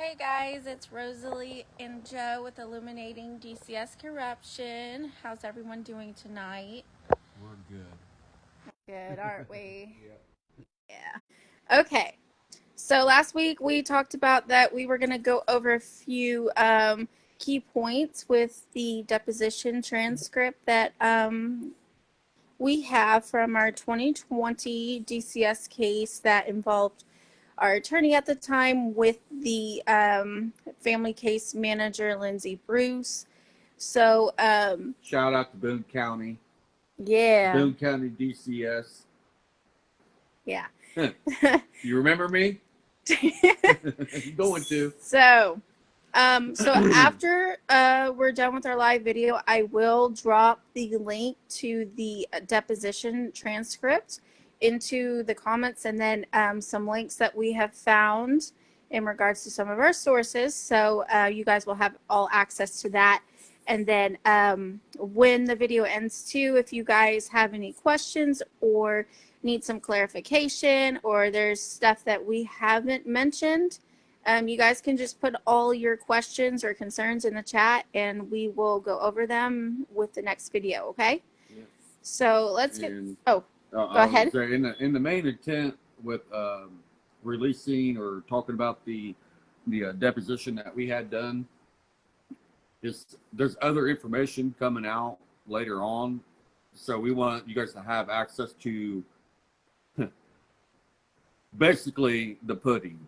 Hey guys, it's Rosalie and Joe with Illuminating DCS Corruption. How's everyone doing tonight? We're good. Good, aren't we? Yep. Yeah. Okay. So last week we talked about that we were going to go over a few key points with the deposition transcript that we have from our 2020 DCS case that involved our attorney at the time with the family case manager, Lindsey Bruce. So, Shout out to Boone County. yeah. Boone County DCS. Yeah. You remember me? You're going to. So after we're done with our live video, I will drop the link to the deposition transcript into the comments, and then some links that we have found in regards to some of our sources. So you guys will have all access to that. And then when the video ends too, if you guys have any questions or need some clarification, or there's stuff that we haven't mentioned, you guys can just put all your questions or concerns in the chat, and we will go over them with the next video, okay? Yeah. So let's get... go ahead. In the main intent with releasing or talking about the deposition that we had done, there's other information coming out later on. So we want you guys to have access to basically the pudding.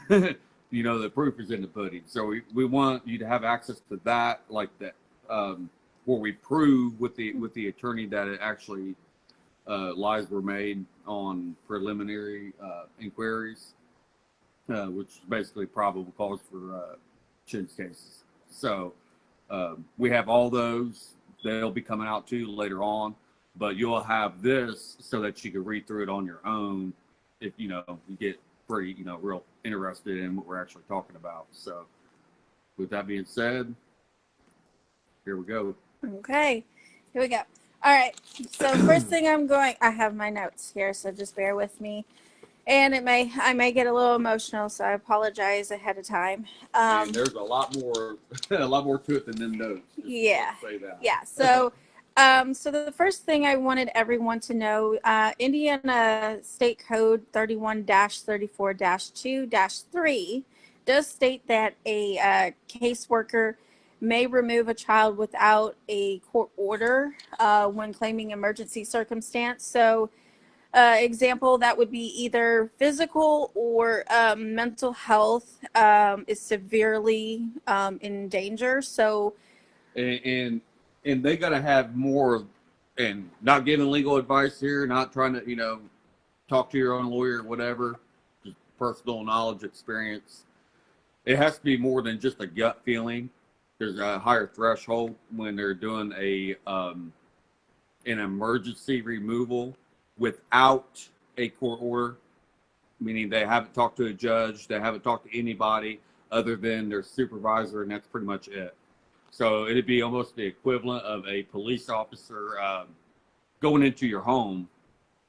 The proof is in the pudding. So we want you to have access to that, like that, where we prove with the attorney that it actually lies were made on preliminary inquiries, which is basically probable cause for Chin's cases. So we have all those. They'll be coming out too later on, but you'll have this so that you can read through it on your own if you get pretty real interested in what we're actually talking about. So with that being said, here we go. Okay, here we go. All right, so first thing I have my notes here, so just bear with me. And I may get a little emotional, so I apologize ahead of time. And there's a lot more to it than them notes. Yeah. Say that. Yeah. So, so the first thing I wanted everyone to know, Indiana State Code 31-34-2-3 does state that a caseworker may remove a child without a court order when claiming emergency circumstance. So, example, that would be either physical or mental health is severely in danger. So, and they got to have more, and not giving legal advice here, not trying to talk to your own lawyer or whatever, just personal knowledge, experience. It has to be more than just a gut feeling. There's a higher threshold when they're doing an emergency removal without a court order, meaning they haven't talked to a judge, they haven't talked to anybody other than their supervisor, and that's pretty much it. So it'd be almost the equivalent of a police officer going into your home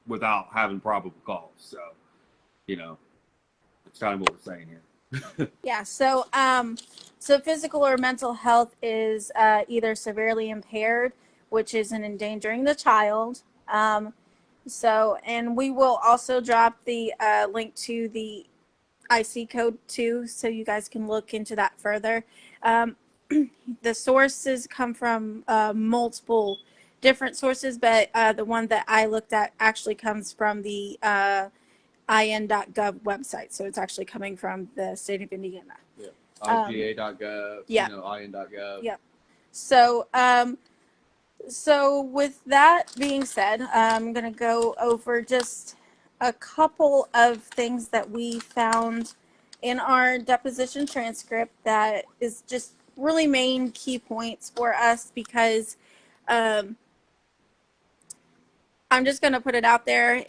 without having probable cause. So, it's kind of what we're saying here. yeah. So, so physical or mental health is either severely impaired, which is an endangering the child. So, and we will also drop the link to the IC code too, so you guys can look into that further. The sources come from multiple different sources, but the one that I looked at actually comes from the in.gov website. So it's actually coming from the state of Indiana. Yeah. IGA.gov, yeah. in.gov. Yep. So, so with that being said, I'm going to go over just a couple of things that we found in our deposition transcript that is just really main key points for us, because I'm just going to put it out there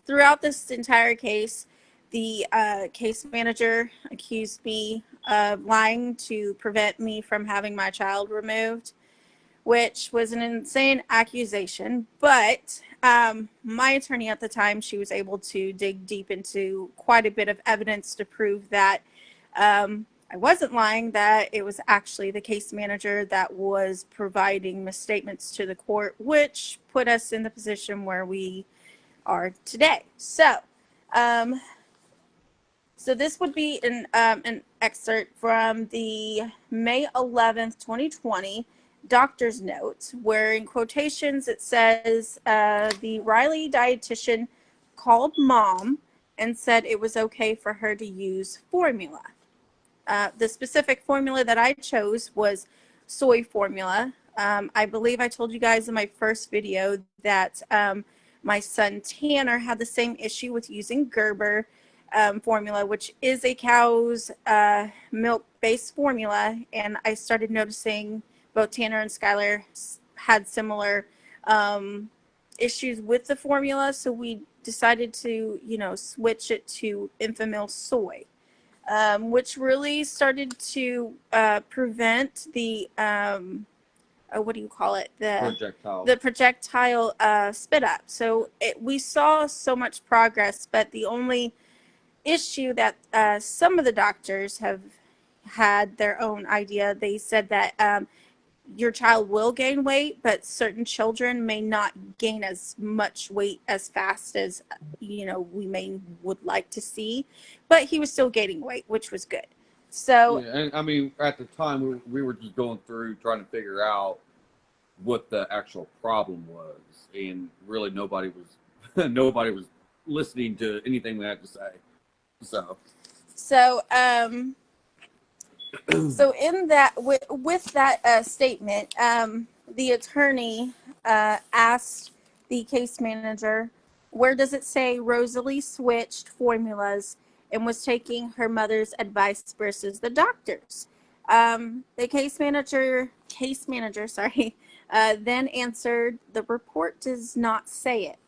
throughout this entire case, the case manager accused me of lying to prevent me from having my child removed, which was an insane accusation. But my attorney at the time, she was able to dig deep into quite a bit of evidence to prove that I wasn't lying that it was actually the case manager that was providing misstatements to the court, which put us in the position where we are today. Um, so this would be an excerpt from the May 11th, 2020 doctor's note, where in quotations it says the Riley dietitian called mom and said it was okay for her to use formula. The specific formula that I chose was soy formula. I believe I told you guys in my first video that my son Tanner had the same issue with using Gerber formula, which is a cow's milk-based formula, and I started noticing both Tanner and Skylar had similar issues with the formula, so we decided to, switch it to Infamil soy. Which really started to prevent the what do you call it? The projectile spit up. So we saw so much progress, but the only issue that some of the doctors have had their own idea. They said that your child will gain weight, but certain children may not gain as much weight as fast as we would like to see, but he was still gaining weight, which was good. So yeah, and I mean, at the time we were just going through trying to figure out what the actual problem was, and really nobody was listening to anything we had to say. So in that, with that statement, the attorney asked the case manager, where does it say Rosalie switched formulas and was taking her mother's advice versus the doctor's? The case manager, then answered, the report does not say it.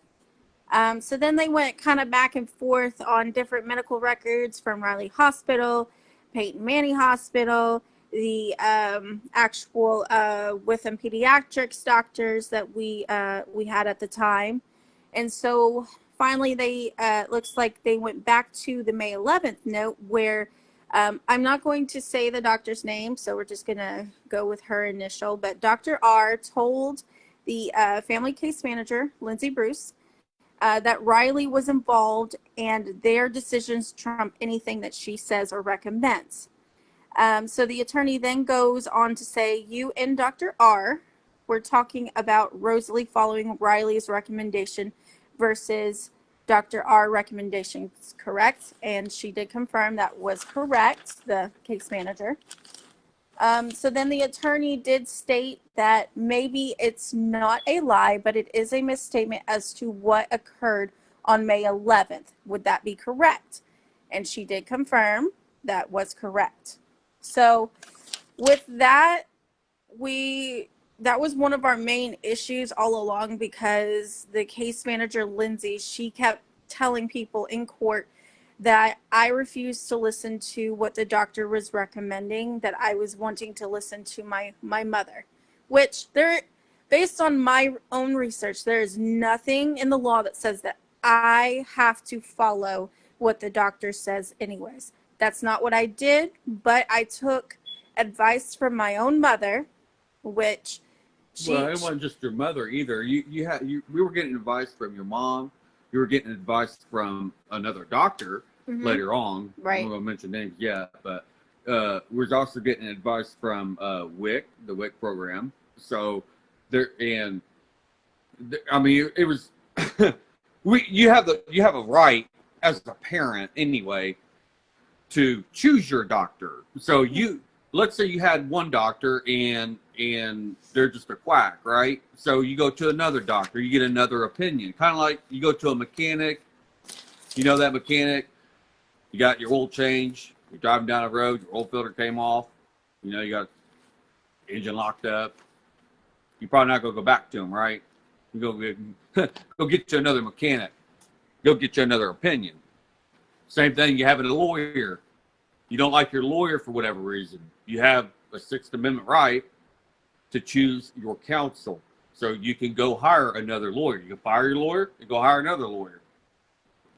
So then they went kind of back and forth on different medical records from Riley Hospital, Peyton Manning Hospital, the actual Witham Pediatrics doctors that we had at the time. And so finally they looks like they went back to the May 11th note where I'm not going to say the doctor's name, so we're just going to go with her initial. But Dr. R told the family case manager, Lindsey Bruce, that Riley was involved and their decisions trump anything that she says or recommends. So the attorney then goes on to say, you and Dr. R were talking about Rosalie following Riley's recommendation versus Dr. R recommendations, correct? And she did confirm that was correct, the case manager. So then the attorney did state that maybe it's not a lie, but it is a misstatement as to what occurred on May 11th. Would that be correct? And she did confirm that was correct. So with that, that was one of our main issues all along, because the case manager, Lindsey, she kept telling people in court that I refused to listen to what the doctor was recommending, that I was wanting to listen to my mother, which based on my own research, there is nothing in the law that says that I have to follow what the doctor says anyways. That's not what I did, but I took advice from my own mother, which well, it wasn't just your mother either. We were getting advice from your mom. You were getting advice from another doctor later on. Right. I'm not going to mention names yet, but we were also getting advice from WIC, the WIC program. So it was you have a right as a parent anyway to choose your doctor. So let's say you had one doctor and they're just a quack, right? So you go to another doctor, you get another opinion. Kind of like you go to a mechanic, that mechanic, you got your oil change, you're driving down the road, your oil filter came off, you got engine locked up. You're probably not going to go back to him, right? You go get you another mechanic, go get you another opinion. Same thing, you have a lawyer. You don't like your lawyer for whatever reason. You have a Sixth Amendment right to choose your counsel. So you can go hire another lawyer. You can fire your lawyer and go hire another lawyer.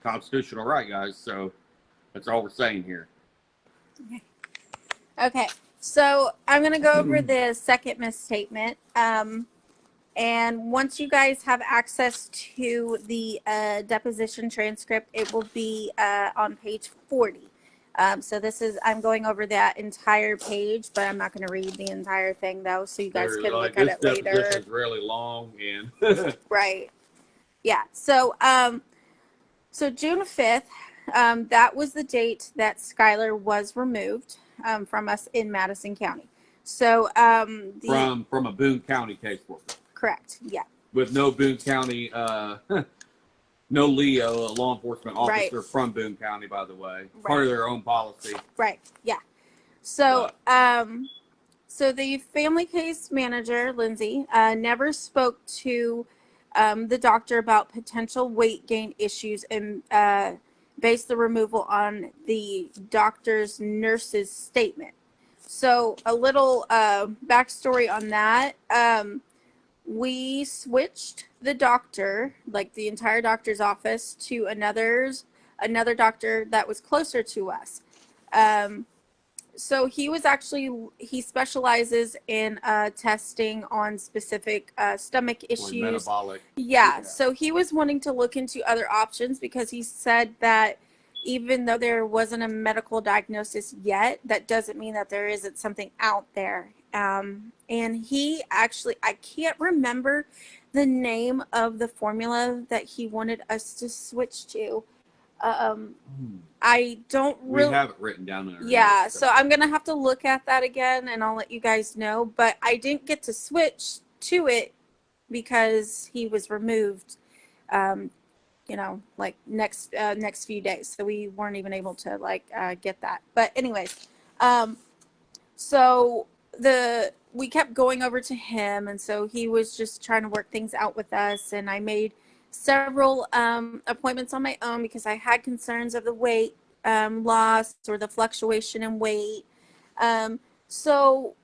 Constitutional right, guys. So that's all we're saying here. Okay, so I'm going to go over the second misstatement. And once you guys have access to the deposition transcript, it will be on page 40. So I'm going over that entire page, but I'm not going to read the entire thing though, so you guys can look at it later. This deposition is really long and Right. Yeah. So June 5th, that was the date that Skylar was removed from us in Madison County. So from a Boone County caseworker. Correct. Yeah. With no Boone County, no Leo, a law enforcement officer from Boone County, by the way, part of their own policy. Right. Yeah. So so the family case manager, Lindsey, never spoke to the doctor about potential weight gain issues and based the removal on the doctor's nurse's statement. So a little backstory on that. We switched the doctor, like the entire doctor's office, to another doctor that was closer to us. So he specializes in testing on specific stomach issues. Like metabolic. Yeah, so he was wanting to look into other options because he said that even though there wasn't a medical diagnosis yet, that doesn't mean that there isn't something out there. And he actually, I can't remember the name of the formula that he wanted us to switch to. I don't really. We have it written down in our Yeah, so I'm gonna have to look at that again, and I'll let you guys know. But I didn't get to switch to it because he was removed. Like next few days, so we weren't even able to get that. But anyways, so we kept going over to him, and so he was just trying to work things out with us, and I made several appointments on my own because I had concerns of the weight loss or the fluctuation in weight. So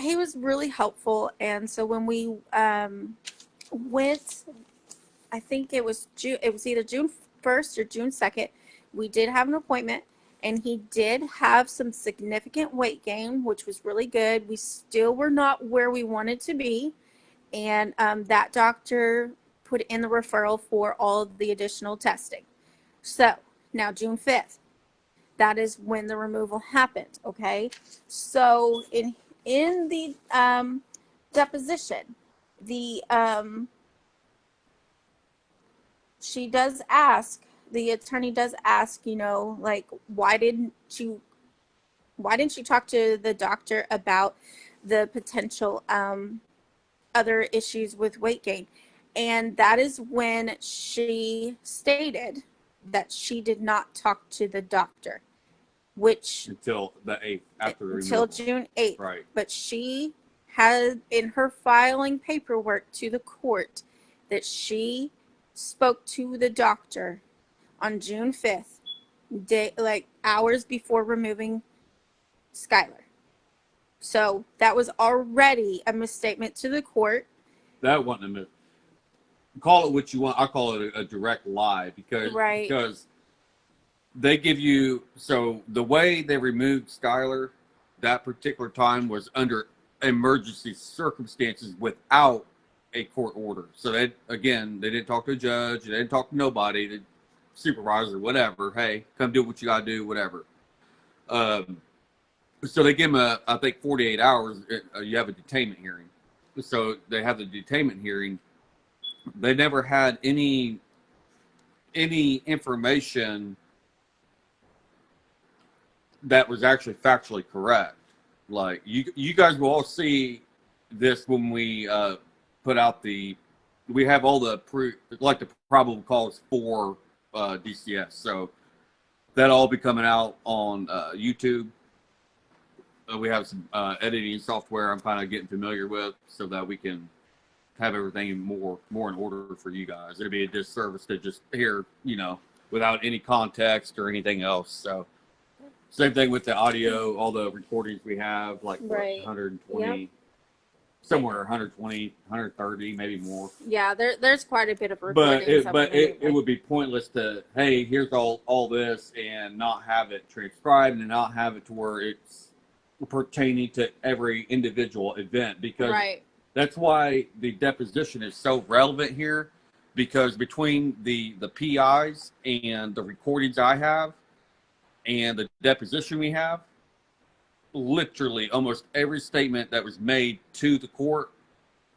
he was really helpful, and so when we went, I think it was either June 1st or June 2nd, we did have an appointment, and he did have some significant weight gain, which was really good. We still were not where we wanted to be, and that doctor put in the referral for all of the additional testing. So now June 5th, that is when the removal happened. Okay, so in the deposition, the she does ask, the attorney does ask, why didn't you talk to the doctor about the potential other issues with weight gain? And that is when she stated that she did not talk to the doctor, which until the 8th, after the until removal. June 8th. Right. But she had in her filing paperwork to the court that she spoke to the doctor on June 5th, hours before removing Skylar. So that was already a misstatement to the court. That wasn't a mis- Call it what you want. I call it a direct lie because they give you, so the way they removed Skylar that particular time was under emergency circumstances without a court order. So they didn't talk to a judge, they didn't talk to nobody, the supervisor, whatever. Hey, come do what you gotta do, whatever. So they give them I think 48 hours. You have a detainment hearing. So they have the detainment hearing. They never had any information that was actually factually correct. Like you guys will all see this when we put out we have all the the probable cause for DCS. So that'll all be coming out on YouTube. We have some editing software I'm kind of getting familiar with so that we can have everything more in order for you guys. It'd be a disservice to just hear, without any context or anything else. So same thing with the audio, all the recordings we have, like 120 somewhere 120, 130, maybe more. Yeah, there's quite a bit of But recordings. it would be pointless to, hey, here's all this and not have it transcribed and not have it to where it's pertaining to every individual event, because right. that's why the deposition is so relevant here, because between the PIs and the recordings I have and the deposition we have, literally almost every statement that was made to the court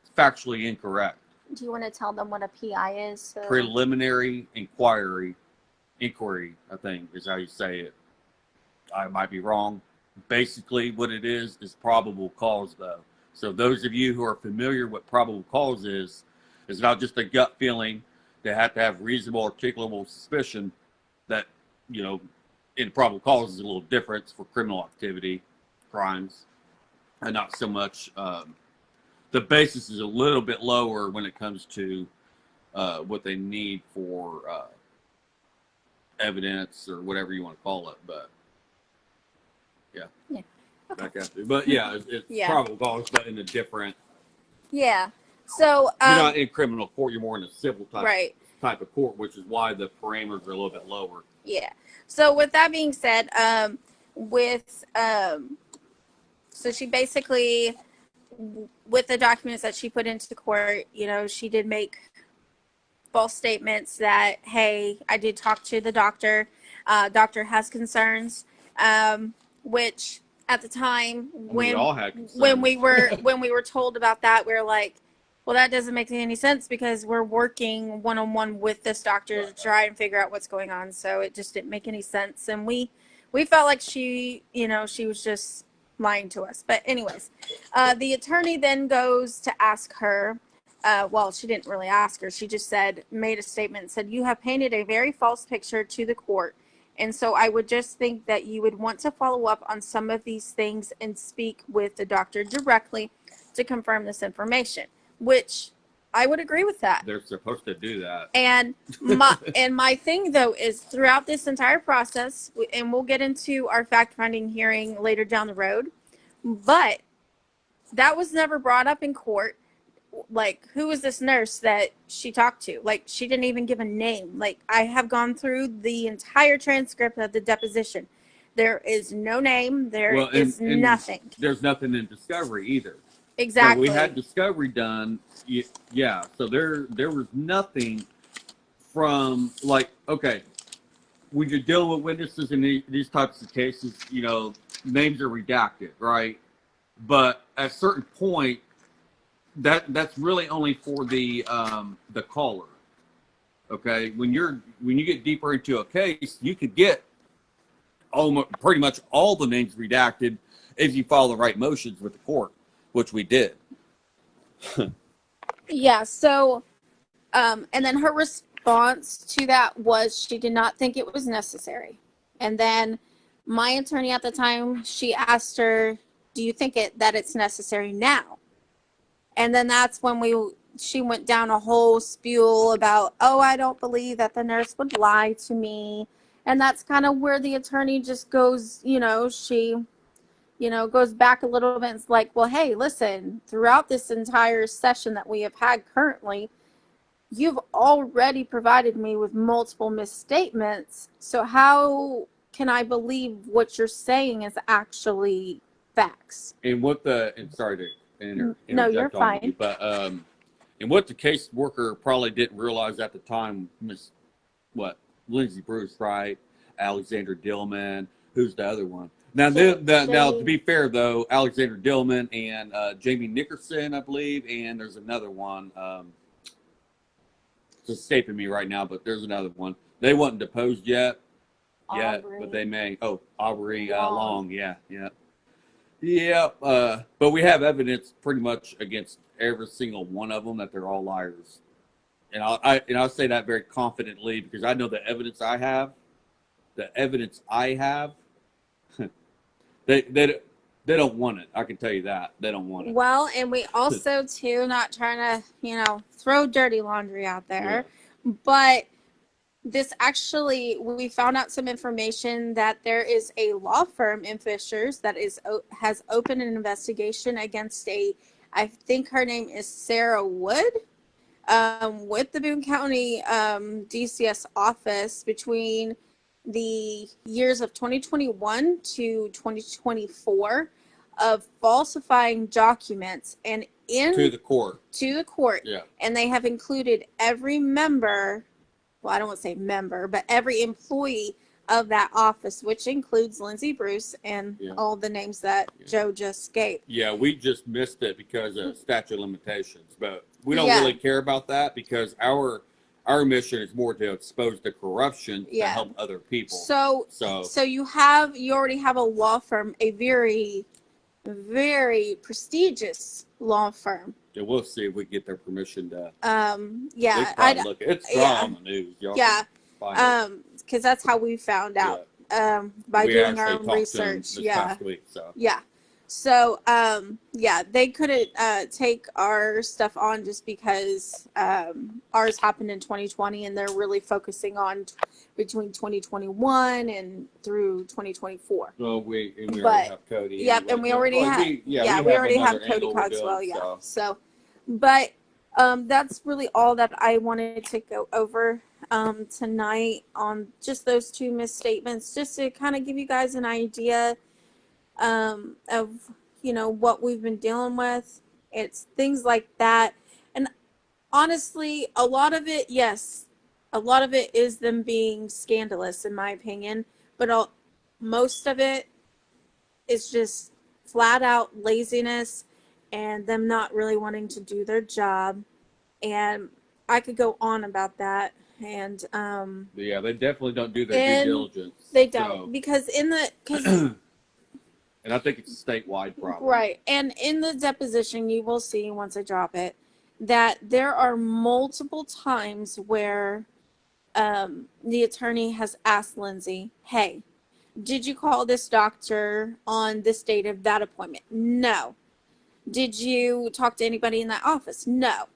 is factually incorrect. Do you want to tell them what a PI is? So... Preliminary inquiry, I think is how you say it. I might be wrong. Basically, what it is probable cause, though. So those of you who are familiar with probable cause is not just a gut feeling. They have to have reasonable, articulable suspicion that, in probable cause is a little difference for criminal activity, crimes, and not so much. The basis is a little bit lower when it comes to what they need for evidence or whatever you want to call it. But yeah. Okay. Back after. But yeah, it's probable cause, but in a different. Yeah. So you're not in criminal court. You're more in a civil type of court, which is why the parameters are a little bit lower. Yeah. So with that being said, so she basically, with the documents that she put into court, she did make false statements that, hey, I did talk to the doctor. Doctor has concerns, which at the time when we were told about that, we were like, well, that doesn't make any sense because we're working one-on-one with this doctor to try and figure out what's going on. So it just didn't make any sense. And we felt like she was just lying to us. But anyways, the attorney then goes to ask her, well, she didn't really ask her. She just made a statement and said, you have painted a very false picture to the court. And so I would just think that you would want to follow up on some of these things and speak with the doctor directly to confirm this information, which I would agree with that. They're supposed to do that. And my thing, though, is throughout this entire process, and we'll get into our fact-finding hearing later down the road, but that was never brought up in court. Like, who was this nurse that she talked to? Like, she didn't even give a name. Like, I have gone through the entire transcript of the deposition. There is no name. There is nothing. There's nothing in discovery either. Exactly. So we had discovery done. Yeah. So there was nothing from, like, okay, when you're dealing with witnesses in these types of cases, names are redacted, right? But at a certain point, that's really only for the caller. Okay, when you get deeper into a case, you could get pretty much all the names redacted if you follow the right motions with the court, which we did. Yeah. So, and then her response to that was she did not think it was necessary. And then my attorney at the time, she asked her, "Do you think that it's necessary now?" And then that's when she went down a whole spiel about, oh, I don't believe that the nurse would lie to me. And that's kind of where the attorney just goes, she, goes back a little bit and is like, well, hey, listen, throughout this entire session that we have had currently, you've already provided me with multiple misstatements. So how can I believe what you're saying is actually facts? And sorry to no, you're fine. You, but and what the caseworker probably didn't realize at the time, Lindsey Bruce, right? Alexander Dillman, who's the other one? Now, now to be fair though, Alexander Dillman and Jamie Nickerson, I believe, and there's another one. It's escaping me right now, but there's another one. They wasn't deposed yet, but they may. Oh, Aubrey Long, yeah. Yeah, but we have evidence pretty much against every single one of them that they're all liars, and I'll say that very confidently because I know the evidence I have. They don't want it. I can tell you that they don't want it. Well, and we also too, not trying to throw dirty laundry out there, but this actually, we found out some information that there is a law firm in Fishers that has opened an investigation against a I think her name is Sarah Wood, with the Boone County DCS office between the years of 2021 to 2024 of falsifying documents and To the court. to the court. Yeah. And they have included every member, well, I don't want to say member, but every employee of that office, which includes Lindsey Bruce and all the names that Joe just gave. Yeah, we just missed it because of statute of limitations, but we don't really care about that because our mission is more to expose the corruption to help other people. So you already have a law firm, a very, very prestigious law firm. Yeah, we'll see if we get their permission to. Look, it's drawn on the news. Y'all because that's how we found out by doing our own research. Past week, so. So they couldn't take our stuff on just because ours happened in 2020, and they're really focusing on between 2021 and through 2024. Well, we already have Cody. Yep, and we already have we already have Cody Cogswell. So, but that's really all that I wanted to go over tonight on just those two misstatements, just to kind of give you guys an idea of what we've been dealing with. It's things like that, and honestly, a lot of it is them being scandalous, in my opinion, but most of it is just flat out laziness and them not really wanting to do their job. And I could go on about that. And they definitely don't do their due diligence. They don't, because and I think it's a statewide problem. Right. And in the deposition, you will see, once I drop it, that there are multiple times where the attorney has asked Lindsey, hey, did you call this doctor on this date of that appointment? No. Did you talk to anybody in that office? No.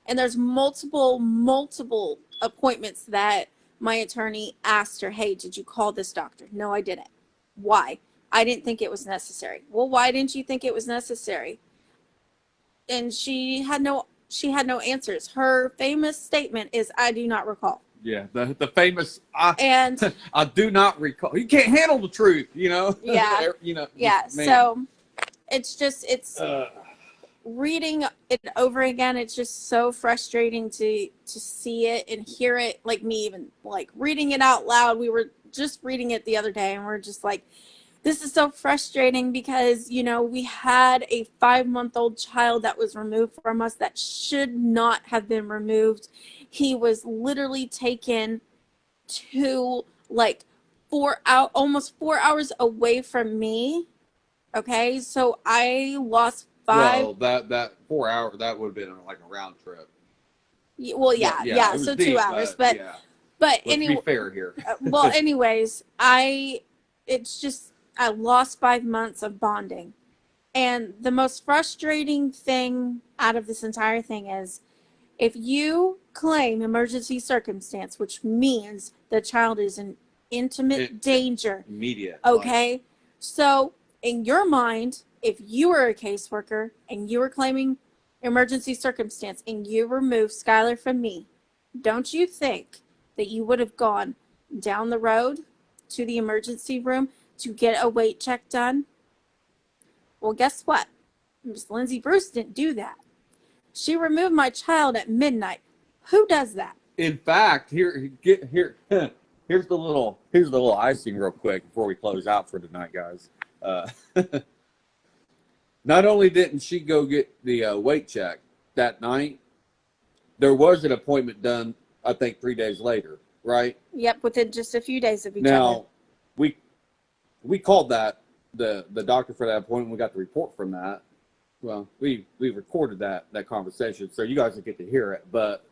And there's multiple appointments that my attorney asked her, hey, did you call this doctor? No, I didn't. Why? I didn't think it was necessary. Well, why didn't you think it was necessary? And she had no answers. Her famous statement is, I do not recall. Yeah, the famous I do not recall. You can't handle the truth, Yeah. Yeah. So it's reading it over again. It's just so frustrating to see it and hear it. Like me, even like reading it out loud. We were just reading it the other day, and we're just like, this is so frustrating because, we had a 5-month-old child that was removed from us that should not have been removed. He was literally taken to almost 4 hours away from me. Okay. So I lost 5. Well, that 4 hour, that would have been like a round trip. Well, yeah. So deep, 2 hours, but anyway, be fair here. Well, anyways, I lost 5 months of bonding. And the most frustrating thing out of this entire thing is, if you claim emergency circumstance, which means the child is in intimate danger. Immediate. Okay. Life. So in your mind, if you were a caseworker and you were claiming emergency circumstance and you removed Skylar from me, don't you think that you would have gone down the road to the emergency room to get a weight check done? Well, guess what? Miss Lindsey Bruce didn't do that. She removed my child at midnight. Who does that? In fact, here's the little icing real quick before we close out for tonight, guys. Not only didn't she go get the weight check that night, there was an appointment done, I think 3 days later, right? Yep, within just a few days of each other. Now, we called that the doctor for that appointment. We got the report from that. Well, we recorded that conversation, so you guys will get to hear it. But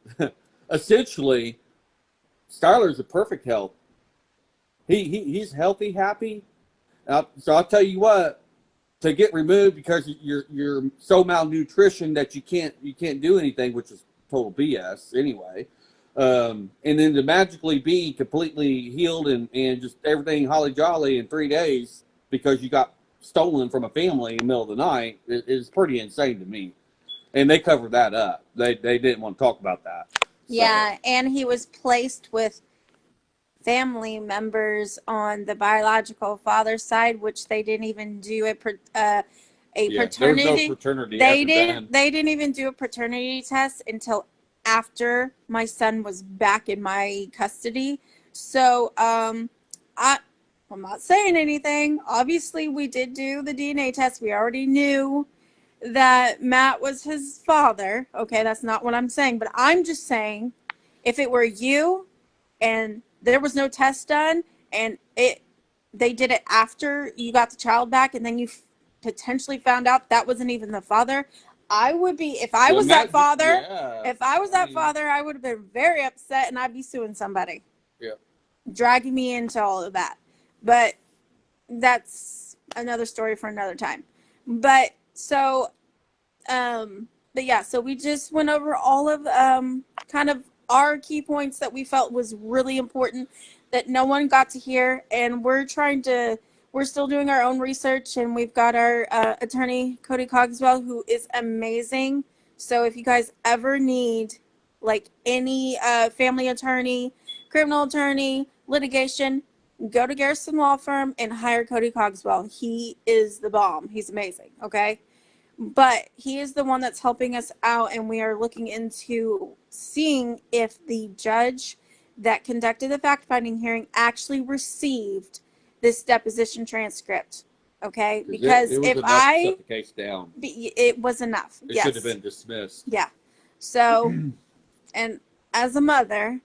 essentially, Skylar's in perfect health. He's healthy, happy. So I'll tell you what, to get removed because you're so malnutrition that you can't do anything, which is total BS anyway. And then to magically be completely healed and just everything holly jolly in 3 days because you got stolen from a family in the middle of the night is pretty insane to me. And they covered that up. They didn't want to talk about that. Yeah, and he was placed with family members on the biological father's side, which they didn't even do a paternity. There was no paternity. They didn't even do a paternity test until after my son was back in my custody. So I'm not saying anything. Obviously, we did do the DNA test. We already knew that Matt was his father. Okay, that's not what I'm saying, but I'm just saying, if it were you and there was no test done and they did it after you got the child back and then you potentially found out that wasn't even the father, I would be, if I was that father, I would have been very upset and I'd be suing somebody. Yeah. Dragging me into all of that. But that's another story for another time. But so yeah, so we just went over all of kind of our key points that we felt was really important that no one got to hear, and we're still doing our own research, and we've got our attorney Cody Cogswell, who is amazing. So if you guys ever need like any family attorney, criminal attorney, litigation, go to Garrison Law Firm and hire Cody Cogswell. He is the bomb. He's amazing. Okay. But he is the one that's helping us out, and we are looking into seeing if the judge that conducted the fact-finding hearing actually received this deposition transcript. Okay, because it was if enough to shut the case down. It was enough. It should have been dismissed. Yeah. So, and as a mother,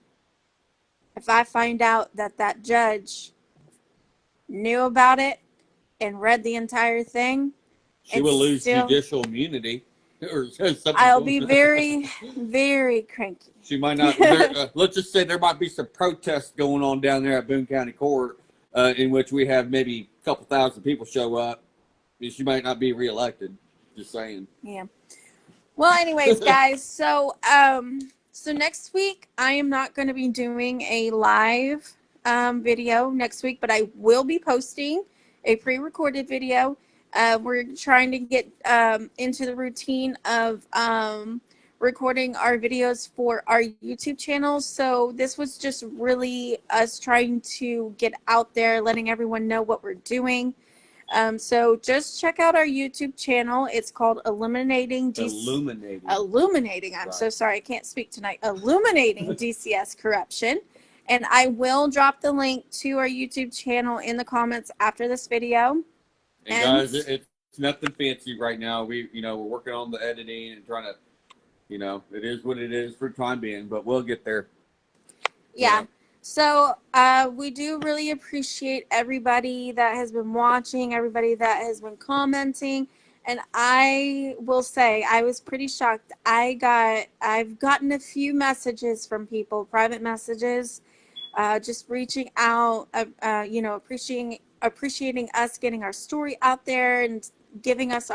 if I find out that that judge knew about it and read the entire thing, she will lose judicial immunity. Or something. I'll be very, very cranky. She might not. Let's just say there might be some protests going on down there at Boone County Court, in which we have maybe a couple thousand people show up. She might not be reelected. Just saying. Yeah. Well, anyways, guys. So next week I am not going to be doing a live video next week, but I will be posting a pre-recorded video. We're trying to get into the routine of recording our videos for our YouTube channel. So this was just really us trying to get out there, letting everyone know what we're doing. So just check out our YouTube channel. It's called Illuminating. I'm so sorry. I can't speak tonight. Illuminating DCS Corruption. And I will drop the link to our YouTube channel in the comments after this video. And guys, it's nothing fancy right now. We're working on the editing and trying to, it is what it is for the time being, but we'll get there. Yeah. So we do really appreciate everybody that has been watching, everybody that has been commenting. And I will say I was pretty shocked. I've gotten a few messages from people, private messages, just reaching out, appreciating us getting our story out there and giving us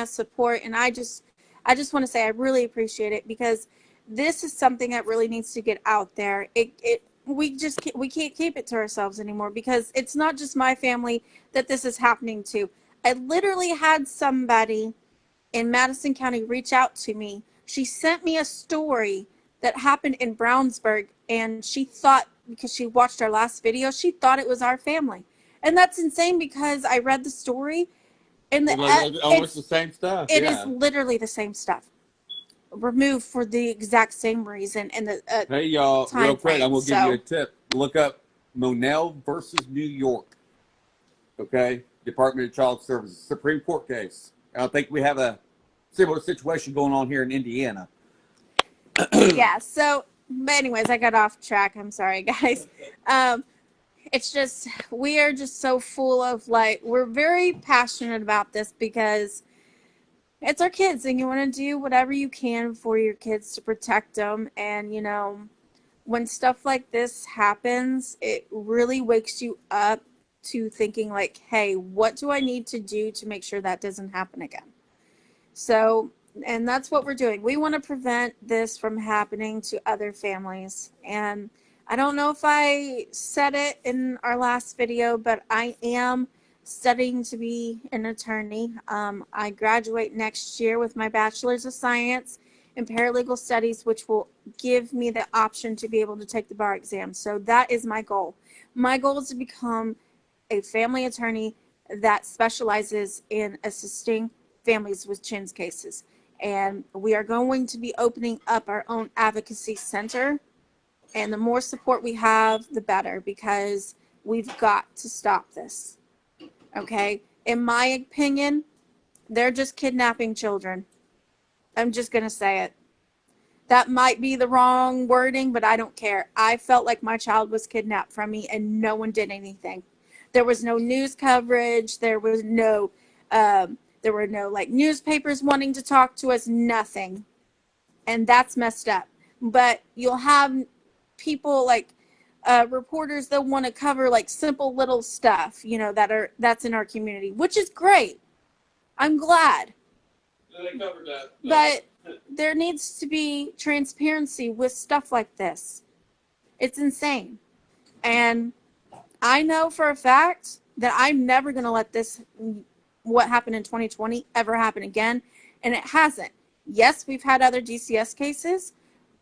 support. And I just want to say I really appreciate it, because this is something that really needs to get out there. We can't keep it to ourselves anymore, because it's not just my family that this is happening to. I literally had somebody in Madison County reach out to me. She sent me a story that happened in Brownsburg, and she thought, because she watched our last video, she thought it was our family. And that's insane, because I read the story and almost the same stuff. It is literally the same stuff, removed for the exact same reason. And the hey y'all, real quick, I'm gonna give you a tip. Look up Monell versus New York. Okay, Department of Child Services, Supreme Court case. I think we have a similar situation going on here in Indiana. Yeah. So, but anyways, I got off track. I'm sorry, guys. It's just, we are just so full of, we're very passionate about this, because it's our kids, and you want to do whatever you can for your kids to protect them. And, when stuff like this happens, it really wakes you up to thinking hey, what do I need to do to make sure that doesn't happen again? So, and that's what we're doing. We want to prevent this from happening to other families. And I don't know if I said it in our last video, but I am studying to be an attorney. I graduate next year with my Bachelor's of Science in Paralegal Studies, which will give me the option to be able to take the bar exam. So that is my goal. My goal is to become a family attorney that specializes in assisting families with CHINS cases. And we are going to be opening up our own advocacy center. And the more support we have, the better, because we've got to stop this. Okay? In my opinion, they're just kidnapping children. I'm just going to say it. That might be the wrong wording, but I don't care. I felt like my child was kidnapped from me and no one did anything. There was no news coverage. There were no like newspapers wanting to talk to us, nothing. And that's messed up. But you'll have people like reporters that want to cover like simple little stuff, that's in our community, which is great. I'm glad. They covered that. But there needs to be transparency with stuff like this. It's insane. And I know for a fact that I'm never going to let this, what happened in 2020, ever happen again. And it hasn't. Yes, we've had other DCS cases,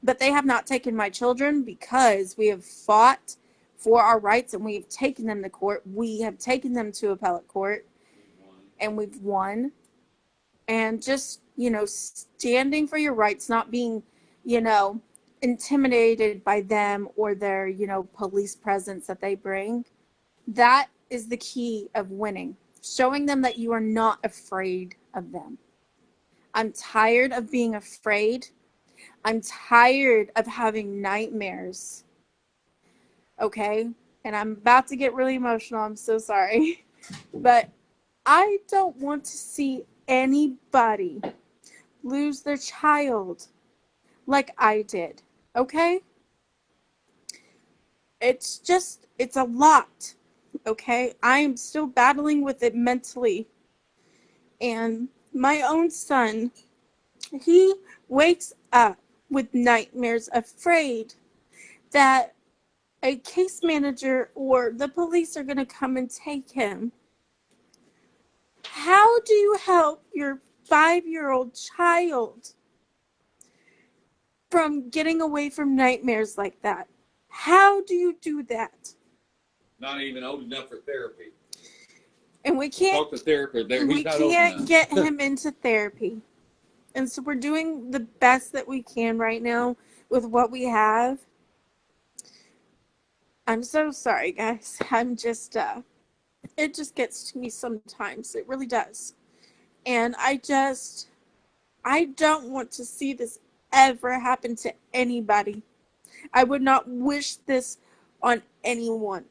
but they have not taken my children because we have fought for our rights and we have taken them to court. We have taken them to appellate court and we've won. And just, standing for your rights, not being, intimidated by them or their, police presence that they bring. That is the key of winning. Showing them that you are not afraid of them. I'm tired of being afraid. I'm tired of having nightmares. Okay? And I'm about to get really emotional. I'm so sorry. But I don't want to see anybody lose their child like I did. Okay? It's a lot. Okay? I am still battling with it mentally. And my own son, he wakes up with nightmares, afraid that a case manager or the police are going to come and take him. How do you help your 5-year-old child from getting away from nightmares like that? How do you do that? Not even old enough for therapy. And we can't Talk to therapist. He's not old enough. get him into therapy. And so we're doing the best that we can right now with what we have. I'm so sorry, guys. I'm just, it just gets to me sometimes. It really does. And I don't want to see this ever happen to anybody. I would not wish this on anyone.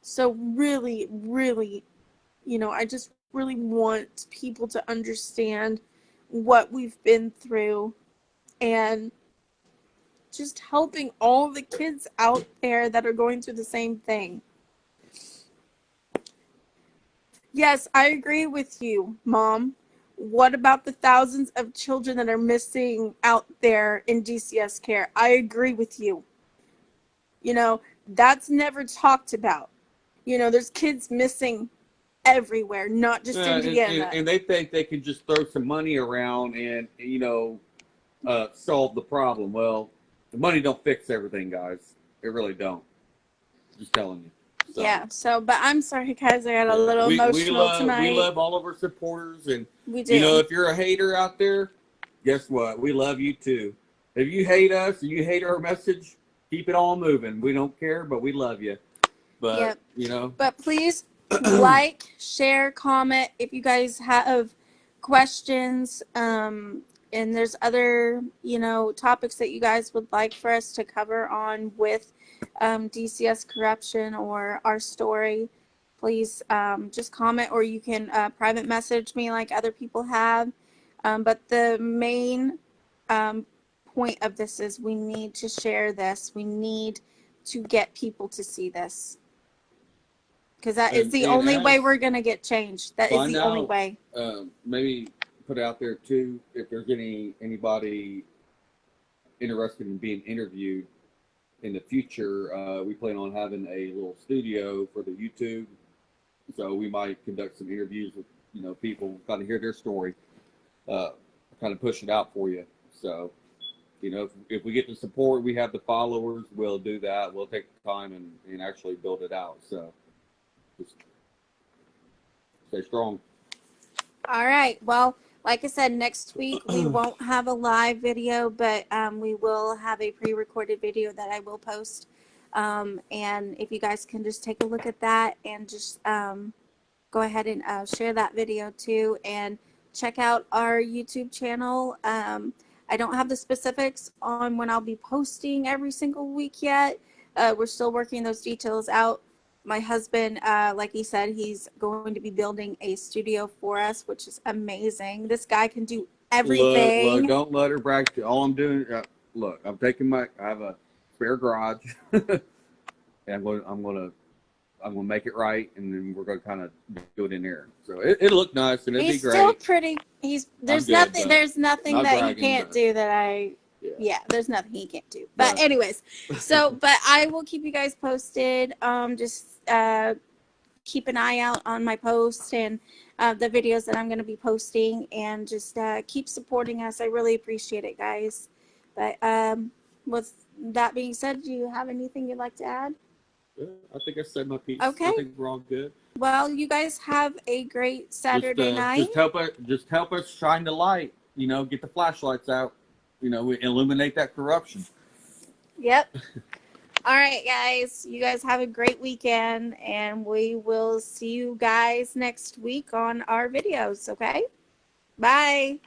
So really, really, I just really want people to understand what we've been through and just helping all the kids out there that are going through the same thing. Yes, I agree with you, Mom. What about the thousands of children that are missing out there in DCS care? I agree with you. That's never talked about. There's kids missing everywhere, not just Indiana. And they think they can just throw some money around and, solve the problem. Well, the money don't fix everything, guys. It really don't. Just telling you. So, yeah. But I'm sorry, guys. I got a little emotional tonight. We love all of our supporters, and we do. If you're a hater out there, guess what? We love you too. If you hate us or you hate our message, keep it all moving. We don't care, but we love you. But But please like, share, comment if you guys have questions. And there's other, topics that you guys would like for us to cover on with DCS corruption or our story. Please just comment, or you can private message me like other people have. But the main point of this is we need to share this. We need to get people to see this. Because that is the only way we're going to get change. That is the only way. Maybe put out there too, if there's anybody interested in being interviewed in the future. We plan on having a little studio for the YouTube So we might conduct some interviews with, people, kind of hear their story, kind of push it out for you. So, if we get the support, we have the followers, we'll do that. We'll take the time and actually build it out. So just stay strong. All right. Well, like I said, next week we won't have a live video, but we will have a pre-recorded video that I will post. And if you guys can just take a look at that and just go ahead and share that video too, and check out our YouTube channel. I don't have the specifics on when I'll be posting every single week yet. We're still working those details out. My husband, like he said, he's going to be building a studio for us, which is amazing. This guy can do everything. Look, don't let her brag. All I'm doing, look, I have a spare garage, and I'm gonna make it right, and then we're gonna kind of do it in there. So it'll look nice, and it'll be great. He's still pretty. There's nothing that he can't do that yeah, there's nothing he can't do. But anyways, but I will keep you guys posted. Just keep an eye out on my posts and the videos that I'm going to be posting, and just keep supporting us. I really appreciate it, guys. But with that being said, do you have anything you'd like to add? Yeah, I think I said my piece. Okay. I think we're all good. Well, you guys have a great Saturday night. Just help us shine the light. Get the flashlights out. We illuminate that corruption. Yep. All right, guys. You guys have a great weekend, and we will see you guys next week on our videos, okay? Bye.